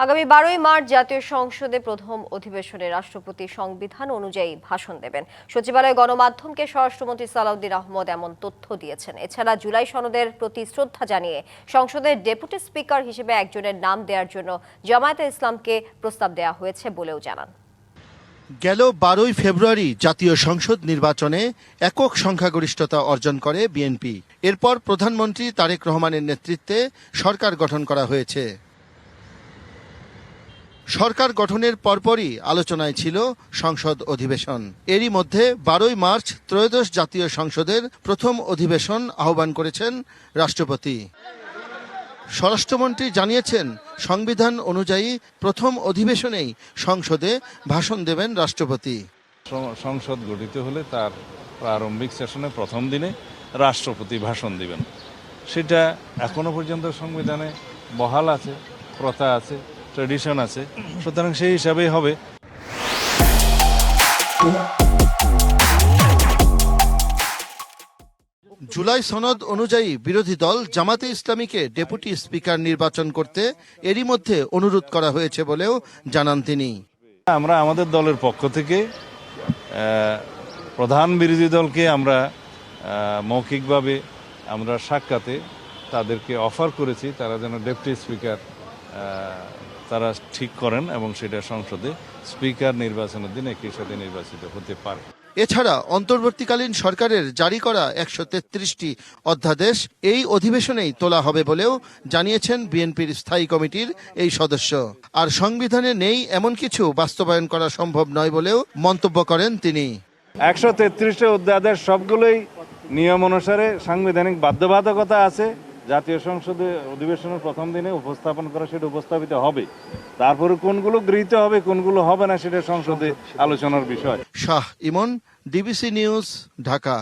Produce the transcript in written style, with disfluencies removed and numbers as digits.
আগামী 12ই মার্চ জাতীয় সংসদে প্রথম অধিবেশনে রাষ্ট্রপতি সংবিধান অনুযায়ী ভাষণ দেবেন। সচিবালয় গণমাধ্যমকে স্বরাষ্ট্রমন্ত্রী সালাউদ্দিন আহমদ এমন তথ্য দিয়েছেন। এছাড়া জুলাই সনদের প্রতি শ্রদ্ধা জানিয়ে সংসদের ডেপুটি স্পিকার হিসেবে একজনের নাম দেওয়ার জন্য জামায়াতে ইসলামকে প্রস্তাব দেওয়া হয়েছে বলেও জানান। গেল 12ই ফেব্রুয়ারি জাতীয় সংসদ নির্বাচনে একক সংখ্যাগরিষ্ঠতা অর্জন করে বিএনপি। এরপর প্রধানমন্ত্রী তারেক রহমানের নেতৃত্বে সরকার গঠন করা হয়েছে। সরকার গঠনের পরপরই আলোচনায় ছিল সংসদ অধিবেশন। এরই মধ্যে 12ই মার্চ ত্রয়োদশ জাতীয় সংসদের প্রথম অধিবেশন আহ্বান করেছেন রাষ্ট্রপতি। স্বরাষ্ট্রমন্ত্রী জানিয়েছেন, সংবিধান অনুযায়ী প্রথম অধিবেশনেই সংসদে ভাষণ দেবেন রাষ্ট্রপতি। সংসদ গঠিত হলে তার প্রারম্ভিক সেশনে প্রথম দিনে রাষ্ট্রপতি ভাষণ দিবেন। সেটা এখনো পর্যন্ত সংবিধানে বহাল আছে, প্রথা আছে, ট্র্যাডিশন আছে, সুতরাং সেই হিসাবেই হবে। জুলাই সনদ অনুযায়ী বিরোধী দল জামাতে ইসলামীকে ডেপুটি স্পিকার নির্বাচন করতে এরই মধ্যে অনুরোধ করা হয়েছে বলেও জানান তিনি। আমরা আমাদের দলের পক্ষ থেকে প্রধান বিরোধী দলকে আমরা মৌখিকভাবে আমরা সাক্ষাতে তাদেরকে অফার করেছি, তারা যেন ডেপুটি স্পিকার তারা ঠিক করেন এবং সেটা সংসদে স্পিকার নির্বাচনের দিন একই সাথে নির্বাচিত হতে পারে। এছাড়া অন্তর্বর্তীকালীন সরকারের জারি করা 133টি অধ্যাদেশ এই অধিবেশনেই তোলা হবে বলেও জানিয়েছেন বিএনপির স্থায়ী কমিটির এই সদস্য। আর সংবিধানে নেই এমন কিছু বাস্তবায়ন করা সম্ভব নয় বলেও মন্তব্য করেন তিনি। 133টি অধ্যাদেশ সবগুলোই নিয়ম অনুসারে সাংবিধানিক বাধ্যবাধকতা আছে। জাতীয় সংসদে অধিবেশনের প্রথম দিনে উপস্থাপন করা, সেটা উপস্থাপিত হবে। তারপরে কোনগুলো গৃহীত হবে, কোনগুলো হবে না, সেটা সংসদে আলোচনার বিষয়। শাহ ইমন, ডিবিসি নিউজ, ঢাকা।